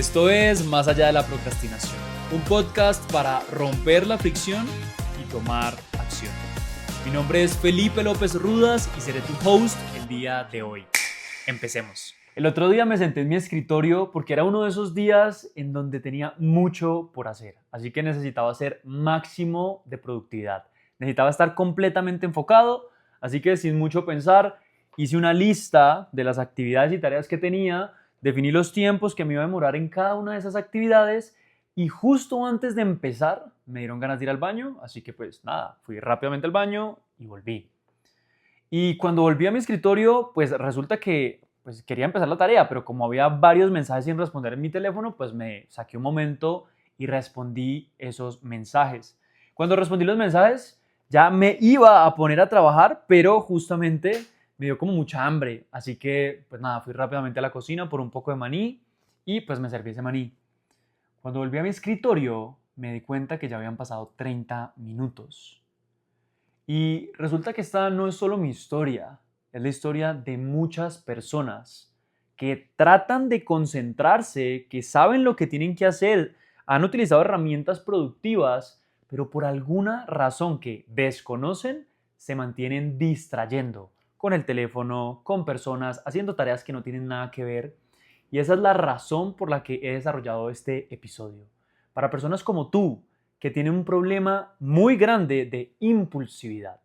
Esto es Más allá de la procrastinación, un podcast para romper la fricción y tomar acción. Mi nombre es Felipe López Rudas y seré tu host el día de hoy. Empecemos. El otro día me senté en mi escritorio porque era uno de esos días en donde tenía mucho por hacer, así que necesitaba hacer máximo de productividad. Necesitaba estar completamente enfocado, así que sin mucho pensar hice una lista de las actividades y tareas que tenía. Definí los tiempos que me iba a demorar en cada una de esas actividades y justo antes de empezar me dieron ganas de ir al baño, así que pues nada, fui rápidamente al baño y volví. Y cuando volví a mi escritorio, pues resulta que pues quería empezar la tarea, pero como había varios mensajes sin responder en mi teléfono, pues me saqué un momento y respondí esos mensajes. Cuando respondí los mensajes, ya me iba a poner a trabajar, pero justamente me dio como mucha hambre, así que pues nada, fui rápidamente a la cocina por un poco de maní y pues me serví ese maní. Cuando volví a mi escritorio me di cuenta que ya habían pasado 30 minutos. Y resulta que esta no es solo mi historia, es la historia de muchas personas que tratan de concentrarse, que saben lo que tienen que hacer, han utilizado herramientas productivas, pero por alguna razón que desconocen, se mantienen distrayendo con el teléfono, con personas, haciendo tareas que no tienen nada que ver. Y esa es la razón por la que he desarrollado este episodio. Para personas como tú, que tienen un problema muy grande de impulsividad.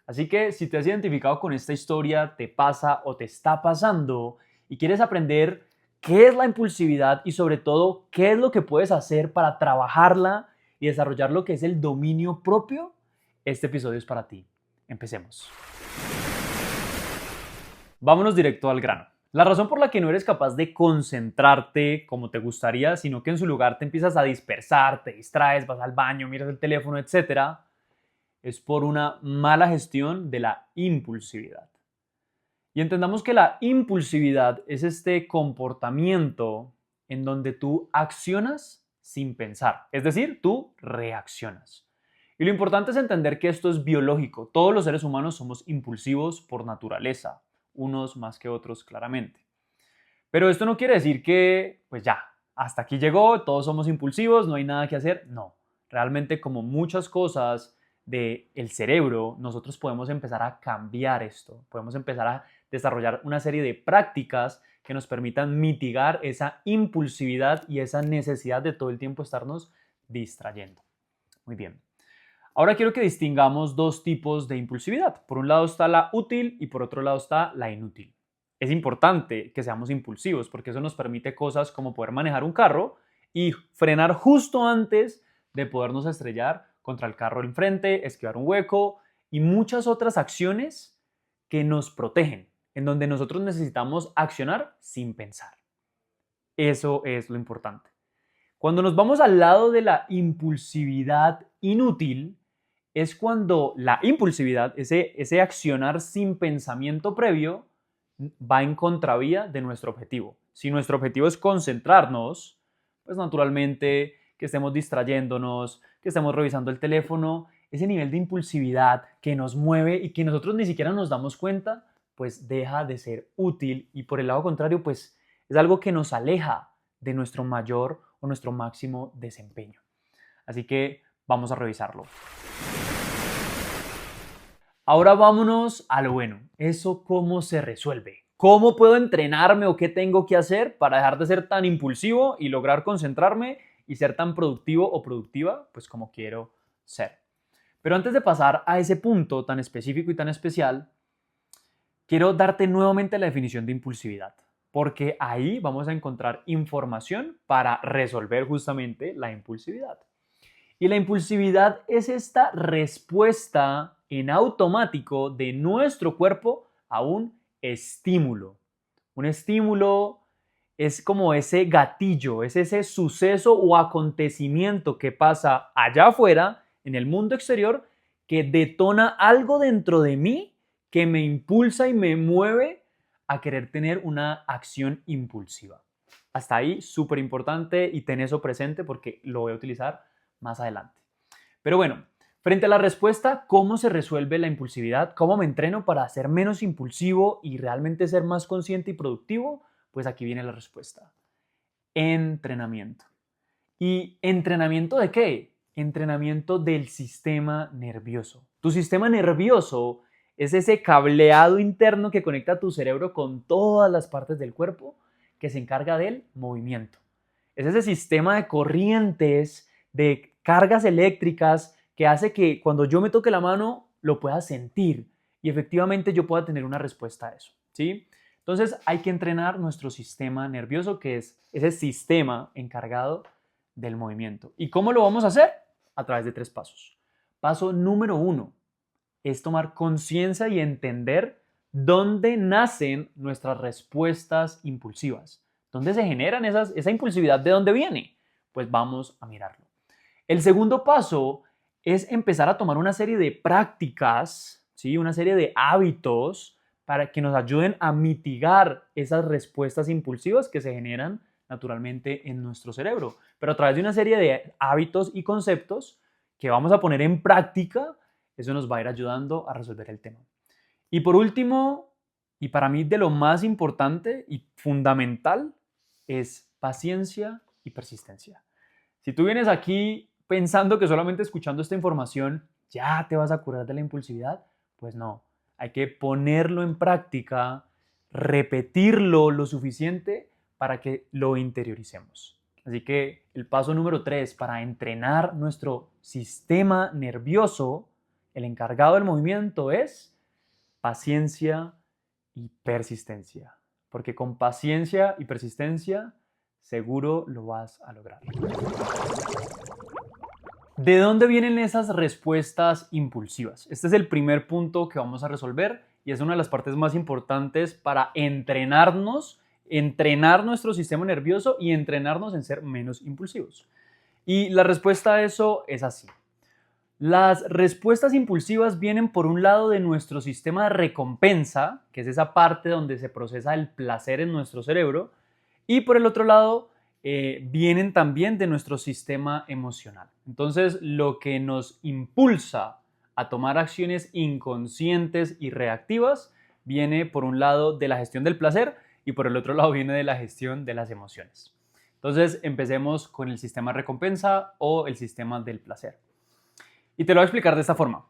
Así que si te has identificado con esta historia, te pasa o te está pasando y quieres aprender qué es la impulsividad y sobre todo qué es lo que puedes hacer para trabajarla y desarrollar lo que es el dominio propio, este episodio es para ti. Empecemos. Vámonos directo al grano. La razón por la que no eres capaz de concentrarte como te gustaría, sino que en su lugar te empiezas a dispersar, te distraes, vas al baño, miras el teléfono, etcétera, es por una mala gestión de la impulsividad. Y entendamos que la impulsividad es este comportamiento en donde tú accionas sin pensar, es decir, tú reaccionas. Y lo importante es entender que esto es biológico. Todos los seres humanos somos impulsivos por naturaleza, unos más que otros claramente. Pero esto no quiere decir que, pues ya, hasta aquí llegó, todos somos impulsivos, no hay nada que hacer. No, realmente como muchas cosas del cerebro, nosotros podemos empezar a cambiar esto, podemos empezar a desarrollar una serie de prácticas que nos permitan mitigar esa impulsividad y esa necesidad de todo el tiempo estarnos distrayendo. Muy bien. Ahora quiero que distingamos dos tipos de impulsividad. Por un lado está la útil y por otro lado está la inútil. Es importante que seamos impulsivos porque eso nos permite cosas como poder manejar un carro y frenar justo antes de podernos estrellar contra el carro enfrente, esquivar un hueco y muchas otras acciones que nos protegen, en donde nosotros necesitamos accionar sin pensar. Eso es lo importante. Cuando nos vamos al lado de la impulsividad inútil, es cuando la impulsividad, ese accionar sin pensamiento previo, va en contravía de nuestro objetivo. Si nuestro objetivo es concentrarnos, pues naturalmente que estemos distrayéndonos, que estemos revisando el teléfono, ese nivel de impulsividad que nos mueve y que nosotros ni siquiera nos damos cuenta, pues deja de ser útil y por el lado contrario, pues es algo que nos aleja de nuestro mayor o nuestro máximo desempeño. Así que vamos a revisarlo. Ahora vámonos a lo bueno. ¿Eso cómo se resuelve? ¿Cómo puedo entrenarme o qué tengo que hacer para dejar de ser tan impulsivo y lograr concentrarme y ser tan productivo o productiva, pues como quiero ser? Pero antes de pasar a ese punto tan específico y tan especial, quiero darte nuevamente la definición de impulsividad, porque ahí vamos a encontrar información para resolver justamente la impulsividad. Y la impulsividad es esta respuesta en automático de nuestro cuerpo a un estímulo. Un estímulo es como ese gatillo, es ese suceso o acontecimiento que pasa allá afuera, en el mundo exterior, que detona algo dentro de mí que me impulsa y me mueve a querer tener una acción impulsiva. Hasta ahí, súper importante y ten eso presente porque lo voy a utilizar más adelante. Pero bueno, frente a la respuesta, ¿cómo se resuelve la impulsividad? ¿Cómo me entreno para ser menos impulsivo y realmente ser más consciente y productivo? Pues aquí viene la respuesta. entrenamiento. ¿Y entrenamiento de qué? Entrenamiento del sistema nervioso. Tu sistema nervioso es ese cableado interno que conecta tu cerebro con todas las partes del cuerpo que se encarga del movimiento. Es ese sistema de corrientes, de cargas eléctricas que hace que cuando yo me toque la mano lo pueda sentir y efectivamente yo pueda tener una respuesta a eso, ¿sí? Entonces hay que entrenar nuestro sistema nervioso, que es ese sistema encargado del movimiento. ¿Y cómo lo vamos a hacer? A través de 3 pasos. Paso número 1 es tomar conciencia y entender dónde nacen nuestras respuestas impulsivas. ¿Dónde se generan esa impulsividad? ¿De dónde viene? Pues vamos a mirarlo. El segundo paso es empezar a tomar una serie de prácticas, ¿sí? Una serie de hábitos para que nos ayuden a mitigar esas respuestas impulsivas que se generan naturalmente en nuestro cerebro, pero a través de una serie de hábitos y conceptos que vamos a poner en práctica. Eso nos va a ir ayudando a resolver el tema. Y por último, y para mí de lo más importante y fundamental, es paciencia y persistencia. Si tú vienes aquí pensando que solamente escuchando esta información ya te vas a curar de la impulsividad, pues no. Hay que ponerlo en práctica, repetirlo lo suficiente para que lo interioricemos. Así que el paso número 3 para entrenar nuestro sistema nervioso, el encargado del movimiento, es paciencia y persistencia. Porque con paciencia y persistencia seguro lo vas a lograr. ¿De dónde vienen esas respuestas impulsivas? Este es el primer punto que vamos a resolver y es una de las partes más importantes para entrenarnos, entrenar nuestro sistema nervioso y entrenarnos en ser menos impulsivos. Y la respuesta a eso es así. Las respuestas impulsivas vienen por un lado de nuestro sistema de recompensa, que es esa parte donde se procesa el placer en nuestro cerebro, y por el otro lado vienen también de nuestro sistema emocional. Entonces, lo que nos impulsa a tomar acciones inconscientes y reactivas viene por un lado de la gestión del placer y por el otro lado viene de la gestión de las emociones. Entonces, empecemos con el sistema de recompensa o el sistema del placer. Y te lo voy a explicar de esta forma.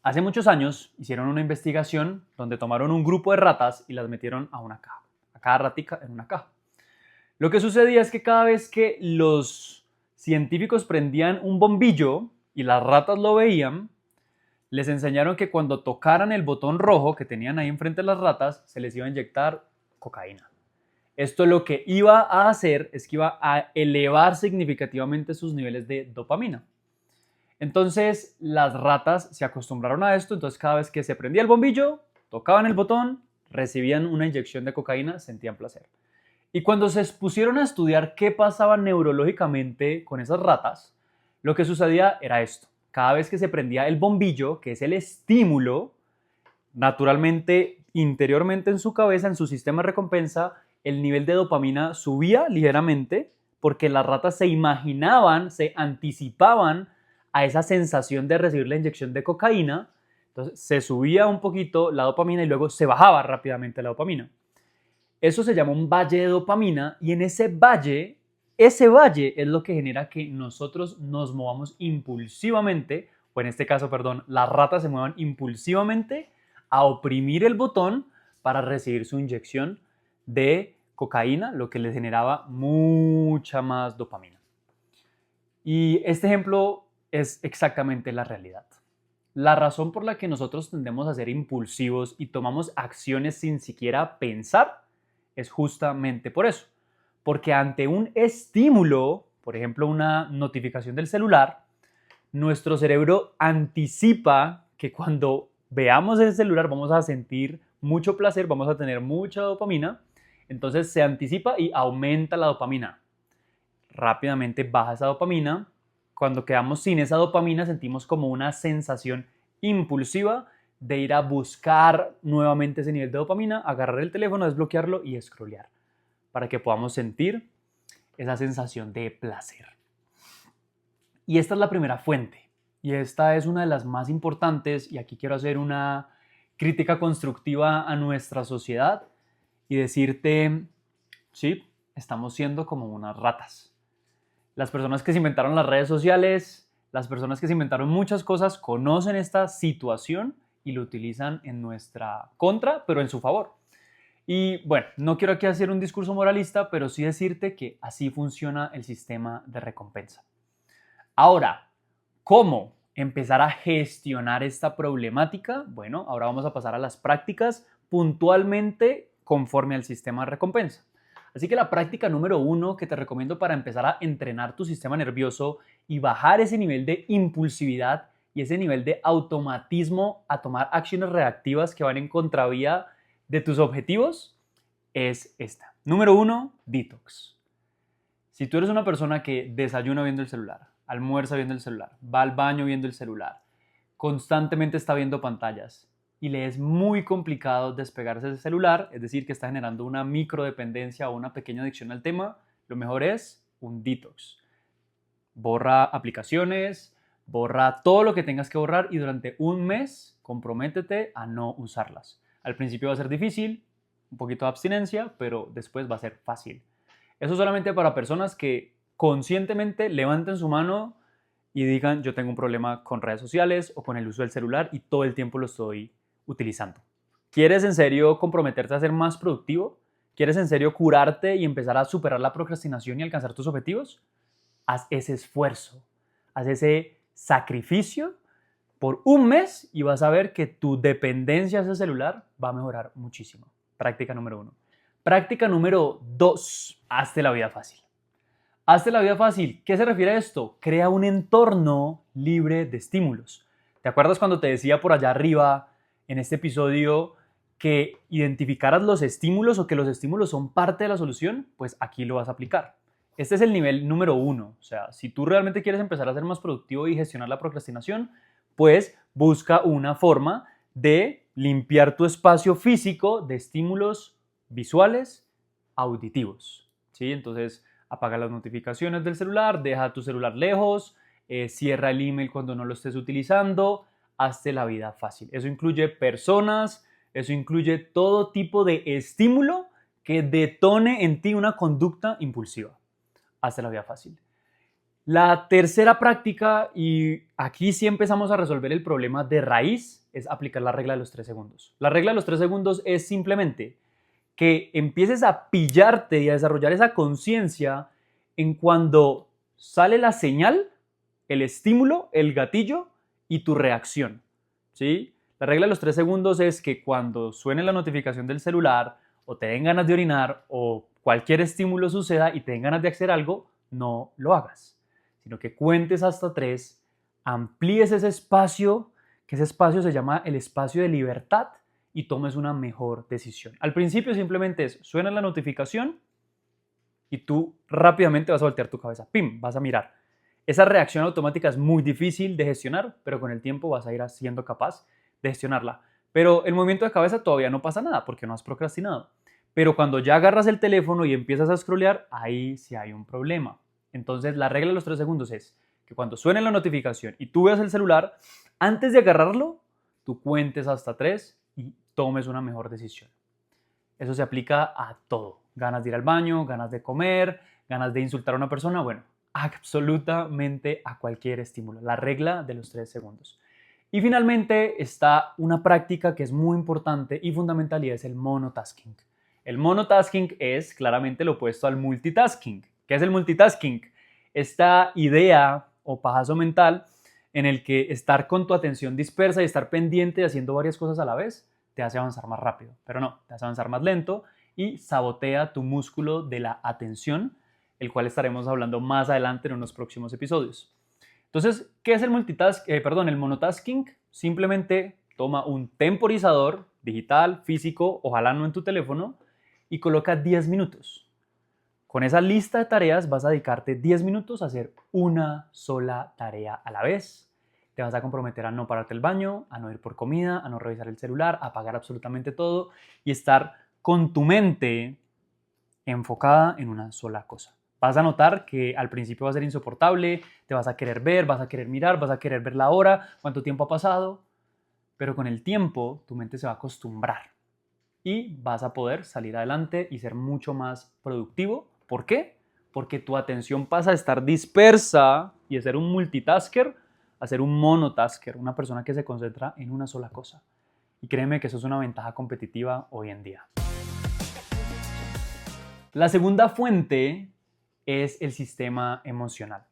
Hace muchos años hicieron una investigación donde tomaron un grupo de ratas y las metieron a una caja, a cada ratica en una caja. Lo que sucedía es que cada vez que los científicos prendían un bombillo y las ratas lo veían, les enseñaron que cuando tocaran el botón rojo que tenían ahí enfrente de las ratas, se les iba a inyectar cocaína. Esto lo que iba a hacer es que iba a elevar significativamente sus niveles de dopamina. Entonces las ratas se acostumbraron a esto, entonces cada vez que se prendía el bombillo, tocaban el botón, recibían una inyección de cocaína, sentían placer. Y cuando se pusieron a estudiar qué pasaba neurológicamente con esas ratas, lo que sucedía era esto. Cada vez que se prendía el bombillo, que es el estímulo, naturalmente, interiormente en su cabeza, en su sistema de recompensa, el nivel de dopamina subía ligeramente porque las ratas se imaginaban, se anticipaban a esa sensación de recibir la inyección de cocaína. Entonces se subía un poquito la dopamina y luego se bajaba rápidamente la dopamina. Eso se llama un valle de dopamina y en ese valle es lo que genera que nosotros nos movamos impulsivamente, o en este caso, las ratas se muevan impulsivamente a oprimir el botón para recibir su inyección de cocaína, lo que les generaba mucha más dopamina. Y este ejemplo es exactamente la realidad. La razón por la que nosotros tendemos a ser impulsivos y tomamos acciones sin siquiera pensar es justamente por eso. Porque ante un estímulo, por ejemplo una notificación del celular, nuestro cerebro anticipa que cuando veamos el celular vamos a sentir mucho placer, vamos a tener mucha dopamina, entonces se anticipa y aumenta la dopamina. Rápidamente baja esa dopamina. Cuando quedamos sin esa dopamina sentimos como una sensación impulsiva de ir a buscar nuevamente ese nivel de dopamina, agarrar el teléfono, desbloquearlo y scrollear para que podamos sentir esa sensación de placer. Y esta es la primera fuente y esta es una de las más importantes y aquí quiero hacer una crítica constructiva a nuestra sociedad y decirte, sí, estamos siendo como unas ratas. Las personas que se inventaron las redes sociales, las personas que se inventaron muchas cosas, conocen esta situación y lo utilizan en nuestra contra, pero en su favor. Y bueno, no quiero aquí hacer un discurso moralista, pero sí decirte que así funciona el sistema de recompensa. Ahora, ¿cómo empezar a gestionar esta problemática? Bueno, ahora vamos a pasar a las prácticas puntualmente conforme al sistema de recompensa. Así que la práctica número 1 que te recomiendo para empezar a entrenar tu sistema nervioso y bajar ese nivel de impulsividad y ese nivel de automatismo a tomar acciones reactivas que van en contravía de tus objetivos es esta. Número 1, detox. Si tú eres una persona que desayuna viendo el celular, almuerza viendo el celular, va al baño viendo el celular, constantemente está viendo pantallas y le es muy complicado despegarse del celular, es decir, que está generando una microdependencia o una pequeña adicción al tema, lo mejor es un detox. Borra aplicaciones, borra todo lo que tengas que borrar y durante un mes comprométete a no usarlas. Al principio va a ser difícil, un poquito de abstinencia, pero después va a ser fácil. Eso solamente para personas que conscientemente levanten su mano y digan, yo tengo un problema con redes sociales o con el uso del celular y todo el tiempo lo estoy utilizando. ¿Quieres en serio comprometerte a ser más productivo? ¿Quieres en serio curarte y empezar a superar la procrastinación y alcanzar tus objetivos? Haz ese esfuerzo, haz ese sacrificio por un mes y vas a ver que tu dependencia a ese celular va a mejorar muchísimo. Práctica número 1. Práctica número 2, hazte la vida fácil. Hazte la vida fácil. ¿Qué se refiere a esto? Crea un entorno libre de estímulos. ¿Te acuerdas cuando te decía por allá arriba en este episodio que identificaras los estímulos o que los estímulos son parte de la solución? Pues aquí lo vas a aplicar. Este es el nivel número 1. O sea, si tú realmente quieres empezar a ser más productivo y gestionar la procrastinación, pues busca una forma de limpiar tu espacio físico de estímulos visuales, auditivos. ¿Sí? Entonces, apaga las notificaciones del celular, deja tu celular lejos, cierra el email cuando no lo estés utilizando, hazte la vida fácil. Eso incluye personas, eso incluye todo tipo de estímulo que detone en ti una conducta impulsiva. Hazte la vida fácil. La tercera práctica, y aquí sí empezamos a resolver el problema de raíz, es aplicar la regla de los 3 segundos. La regla de los 3 segundos es simplemente que empieces a pillarte y a desarrollar esa conciencia en cuando sale la señal, el estímulo, el gatillo y tu reacción. ¿Sí? La regla de los 3 segundos es que cuando suene la notificación del celular o te den ganas de orinar o cualquier estímulo suceda y te den ganas de hacer algo, no lo hagas, sino que cuentes hasta 3, amplíes ese espacio, que ese espacio se llama el espacio de libertad, y tomes una mejor decisión. Al principio simplemente suena la notificación y tú rápidamente vas a voltear tu cabeza, ¡pim!, vas a mirar. Esa reacción automática es muy difícil de gestionar, pero con el tiempo vas a ir siendo capaz de gestionarla. Pero el movimiento de cabeza todavía no pasa nada porque no has procrastinado. Pero cuando ya agarras el teléfono y empiezas a scrollear, ahí sí hay un problema. Entonces la regla de los 3 segundos es que cuando suene la notificación y tú veas el celular, antes de agarrarlo, tú cuentes hasta 3 y tomes una mejor decisión. Eso se aplica a todo. Ganas de ir al baño, ganas de comer, ganas de insultar a una persona, bueno, absolutamente a cualquier estímulo. La regla de los 3 segundos. Y finalmente está una práctica que es muy importante y fundamental y es el monotasking. El monotasking es claramente lo opuesto al multitasking. ¿Qué es el multitasking? Esta idea o pajazo mental en el que estar con tu atención dispersa y estar pendiente haciendo varias cosas a la vez te hace avanzar más rápido, pero no, te hace avanzar más lento y sabotea tu músculo de la atención, el cual estaremos hablando más adelante en unos próximos episodios. Entonces, ¿qué es el el monotasking? Simplemente toma un temporizador digital, físico, ojalá no en tu teléfono, y coloca 10 minutos. Con esa lista de tareas vas a dedicarte 10 minutos a hacer una sola tarea a la vez. Te vas a comprometer a no pararte el baño, a no ir por comida, a no revisar el celular, a apagar absolutamente todo y estar con tu mente enfocada en una sola cosa. Vas a notar que al principio va a ser insoportable, te vas a querer ver, vas a querer mirar, vas a querer ver la hora, cuánto tiempo ha pasado, pero con el tiempo tu mente se va a acostumbrar y vas a poder salir adelante y ser mucho más productivo ¿Por qué? Porque tu atención pasa a estar dispersa y de ser un multitasker a ser un monotasker, una persona que se concentra en una sola cosa. Y créeme que eso es una ventaja competitiva hoy en día. La segunda fuente es el sistema emocional.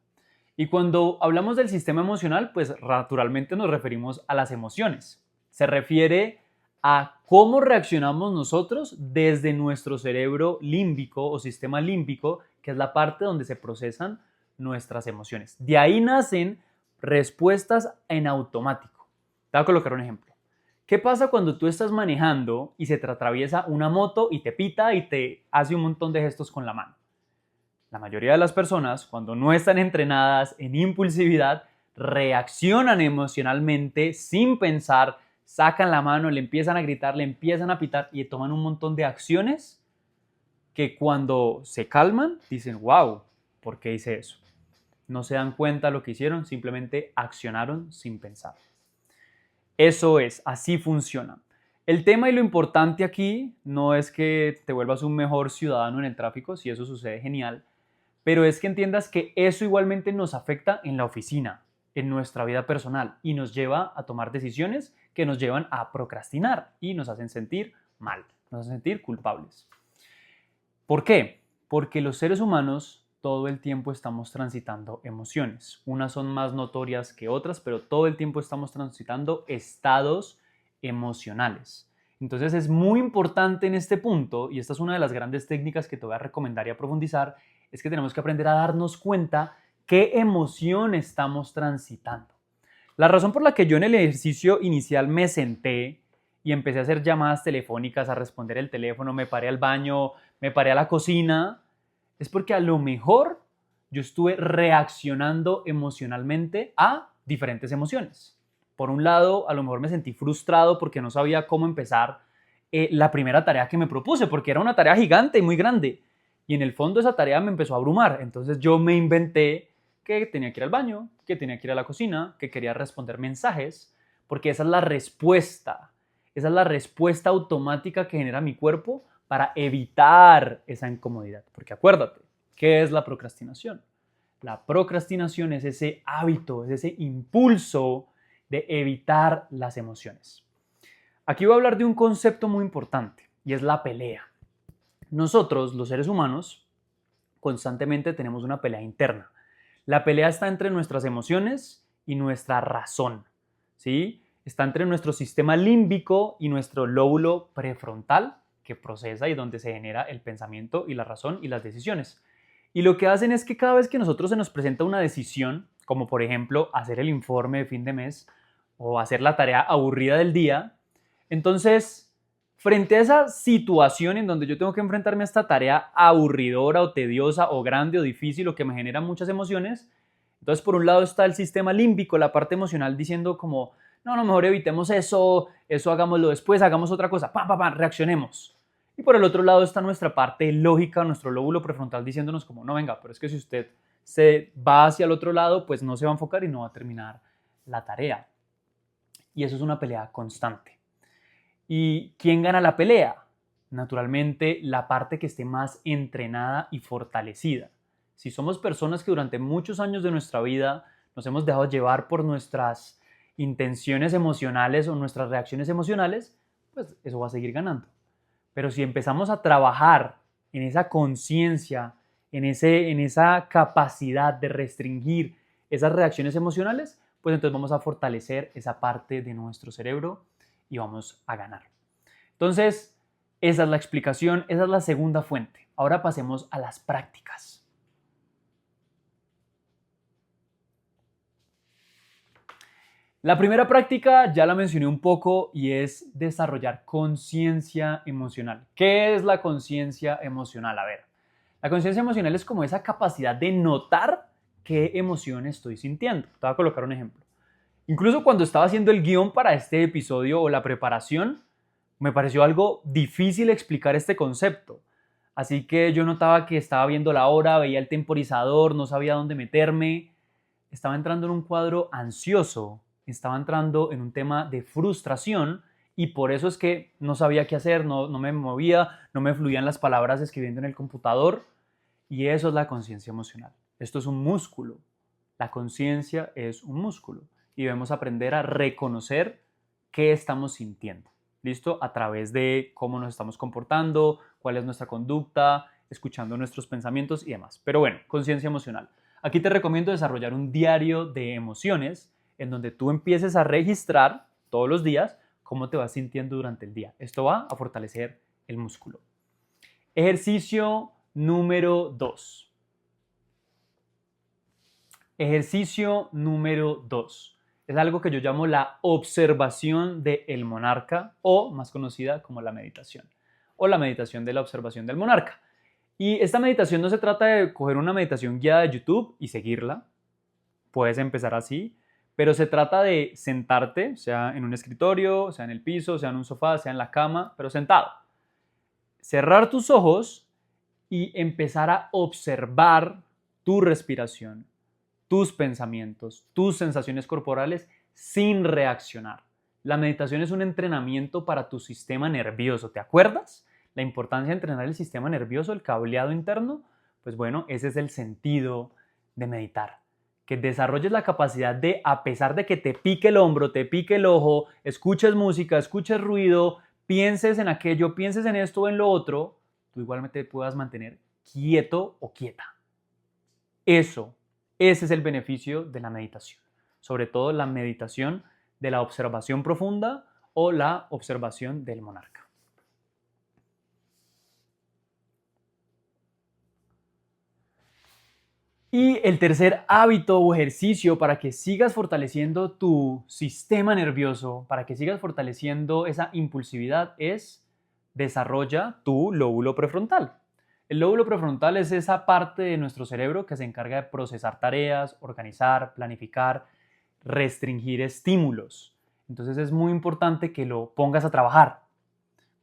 Y cuando hablamos del sistema emocional, pues naturalmente nos referimos a las emociones. Se refiere a cómo reaccionamos nosotros desde nuestro cerebro límbico o sistema límbico, que es la parte donde se procesan nuestras emociones. De ahí nacen respuestas en automático. Te voy a colocar un ejemplo. ¿Qué pasa cuando tú estás manejando y se te atraviesa una moto y te pita y te hace un montón de gestos con la mano? La mayoría de las personas, cuando no están entrenadas en impulsividad, reaccionan emocionalmente sin pensar, sacan la mano, le empiezan a gritar, le empiezan a pitar y toman un montón de acciones que cuando se calman dicen, wow, ¿por qué hice eso? No se dan cuenta de lo que hicieron, simplemente accionaron sin pensar. Eso es, así funciona. El tema y lo importante aquí no es que te vuelvas un mejor ciudadano en el tráfico, si eso sucede, genial, pero es que entiendas que eso igualmente nos afecta en la oficina, en nuestra vida personal y nos lleva a tomar decisiones que nos llevan a procrastinar y nos hacen sentir mal, nos hacen sentir culpables. ¿Por qué? Porque los seres humanos todo el tiempo estamos transitando emociones. Unas son más notorias que otras, pero todo el tiempo estamos transitando estados emocionales. Entonces es muy importante en este punto, y esta es una de las grandes técnicas que te voy a recomendar y a profundizar, es que tenemos que aprender a darnos cuenta qué emoción estamos transitando. La razón por la que yo en el ejercicio inicial me senté y empecé a hacer llamadas telefónicas, a responder el teléfono, me paré al baño, me paré a la cocina, es porque a lo mejor yo estuve reaccionando emocionalmente a diferentes emociones. Por un lado, a lo mejor me sentí frustrado porque no sabía cómo empezar la primera tarea que me propuse, porque era una tarea gigante y muy grande. Y en el fondo esa tarea me empezó a abrumar. Entonces yo me inventé que tenía que ir al baño, que tenía que ir a la cocina, que quería responder mensajes, porque esa es la respuesta. Esa es la respuesta automática que genera mi cuerpo para evitar esa incomodidad. Porque acuérdate, ¿qué es la procrastinación? La procrastinación es ese hábito, es ese impulso de evitar las emociones. Aquí voy a hablar de un concepto muy importante y es la pelea. Nosotros, los seres humanos, constantemente tenemos una pelea interna. La pelea está entre nuestras emociones y nuestra razón, ¿sí? Está entre nuestro sistema límbico y nuestro lóbulo prefrontal, que procesa y donde se genera el pensamiento y la razón y las decisiones. Y lo que hacen es que cada vez que nosotros se nos presenta una decisión, como por ejemplo hacer el informe de fin de mes o hacer la tarea aburrida del día, entonces, frente a esa situación en donde yo tengo que enfrentarme a esta tarea aburridora o tediosa o grande o difícil o que me genera muchas emociones, entonces por un lado está el sistema límbico, la parte emocional diciendo como, no, mejor evitemos eso hagámoslo después, hagamos otra cosa, reaccionemos. Y por el otro lado está nuestra parte lógica, nuestro lóbulo prefrontal diciéndonos como, no, venga, pero es que si usted se va hacia el otro lado, pues no se va a enfocar y no va a terminar la tarea. Y eso es una pelea constante. ¿Y quién gana la pelea? Naturalmente, la parte que esté más entrenada y fortalecida. Si somos personas que durante muchos años de nuestra vida nos hemos dejado llevar por nuestras intenciones emocionales o nuestras reacciones emocionales, pues eso va a seguir ganando. Pero si empezamos a trabajar en esa conciencia, en esa capacidad de restringir esas reacciones emocionales, pues entonces vamos a fortalecer esa parte de nuestro cerebro y vamos a ganar. Entonces, esa es la explicación, esa es la segunda fuente. Ahora pasemos a las prácticas. La primera práctica ya la mencioné un poco y es desarrollar conciencia emocional. ¿Qué es la conciencia emocional? A ver, la conciencia emocional es como esa capacidad de notar qué emoción estoy sintiendo. Te voy a colocar un ejemplo. Incluso cuando estaba haciendo el guión para este episodio o la preparación, me pareció algo difícil explicar este concepto. Así que yo notaba que estaba viendo la hora, veía el temporizador, no sabía dónde meterme. Estaba entrando en un cuadro ansioso, estaba entrando en un tema de frustración y por eso es que no sabía qué hacer, no me movía, no me fluían las palabras escribiendo en el computador Y eso es la conciencia emocional. Esto es un músculo. La conciencia es un músculo y debemos aprender a reconocer qué estamos sintiendo. ¿Listo? A través de cómo nos estamos comportando, cuál es nuestra conducta, escuchando nuestros pensamientos y demás. Pero bueno, conciencia emocional. Aquí te recomiendo desarrollar un diario de emociones en donde tú empieces a registrar todos los días cómo te vas sintiendo durante el día. Esto va a fortalecer el músculo. Ejercicio número 2. Ejercicio número 2. Es algo que yo llamo la observación del monarca o más conocida como la meditación o la meditación de la observación del monarca. Y esta meditación no se trata de coger una meditación guiada de YouTube y seguirla. Puedes empezar así, pero se trata de sentarte, sea en un escritorio, sea en el piso, sea en un sofá, sea en la cama, pero sentado. Cerrar tus ojos y empezar a observar tu respiración, tus pensamientos, tus sensaciones corporales sin reaccionar. La meditación es un entrenamiento para tu sistema nervioso. ¿Te acuerdas? La importancia de entrenar el sistema nervioso, el cableado interno. Pues bueno, ese es el sentido de meditar. Que desarrolles la capacidad de, a pesar de que te pique el hombro, te pique el ojo, escuches música, escuches ruido, pienses en aquello, pienses en esto o en lo otro, tú igualmente puedas mantener quieto o quieta. Ese es el beneficio de la meditación, sobre todo la meditación de la observación profunda o la observación del monarca. Y el tercer hábito o ejercicio para que sigas fortaleciendo tu sistema nervioso, para que sigas fortaleciendo esa impulsividad es desarrolla tu lóbulo prefrontal. El lóbulo prefrontal es esa parte de nuestro cerebro que se encarga de procesar tareas, organizar, planificar, restringir estímulos. Entonces es muy importante que lo pongas a trabajar.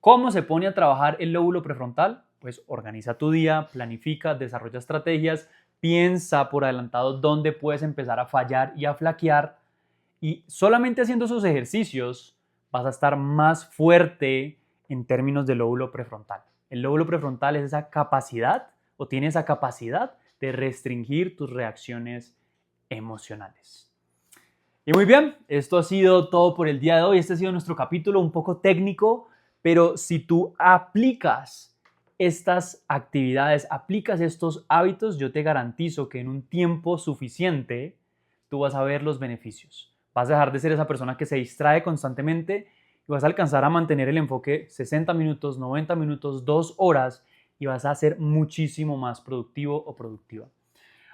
¿Cómo se pone a trabajar el lóbulo prefrontal? Pues organiza tu día, planifica, desarrolla estrategias, piensa por adelantado dónde puedes empezar a fallar y a flaquear. Y solamente haciendo esos ejercicios vas a estar más fuerte en términos del lóbulo prefrontal. El lóbulo prefrontal es esa capacidad o tiene esa capacidad de restringir tus reacciones emocionales. Y muy bien, esto ha sido todo por el día de hoy. Este ha sido nuestro capítulo un poco técnico, pero si tú aplicas estas actividades, aplicas estos hábitos, yo te garantizo que en un tiempo suficiente tú vas a ver los beneficios. Vas a dejar de ser esa persona que se distrae constantemente y vas a alcanzar a mantener el enfoque 60 minutos, 90 minutos, 2 horas y vas a ser muchísimo más productivo o productiva.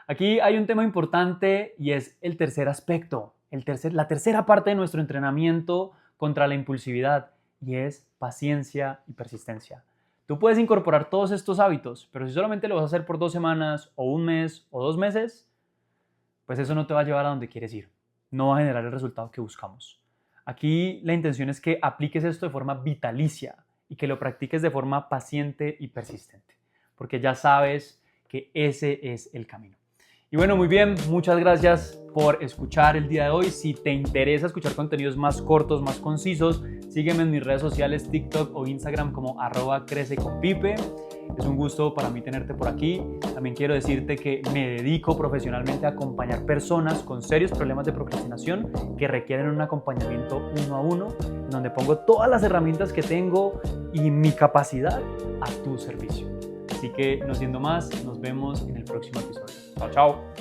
Aquí hay un tema importante y es el tercer aspecto, la tercera parte de nuestro entrenamiento contra la impulsividad y es paciencia y persistencia. Tú puedes incorporar todos estos hábitos, pero si solamente lo vas a hacer por 2 semanas o 1 mes o 2 meses, pues eso no te va a llevar a donde quieres ir. No va a generar el resultado que buscamos. Aquí la intención es que apliques esto de forma vitalicia y que lo practiques de forma paciente y persistente, porque ya sabes que ese es el camino. Y bueno, muy bien, muchas gracias por escuchar el día de hoy. Si te interesa escuchar contenidos más cortos, más concisos, sígueme en mis redes sociales, TikTok o Instagram como @crececonpipe. Es un gusto para mí tenerte por aquí. También quiero decirte que me dedico profesionalmente a acompañar personas con serios problemas de procrastinación que requieren un acompañamiento 1 a 1, en donde pongo todas las herramientas que tengo y mi capacidad a tu servicio. Así que no siendo más, nos vemos en el próximo episodio. Chao, chao.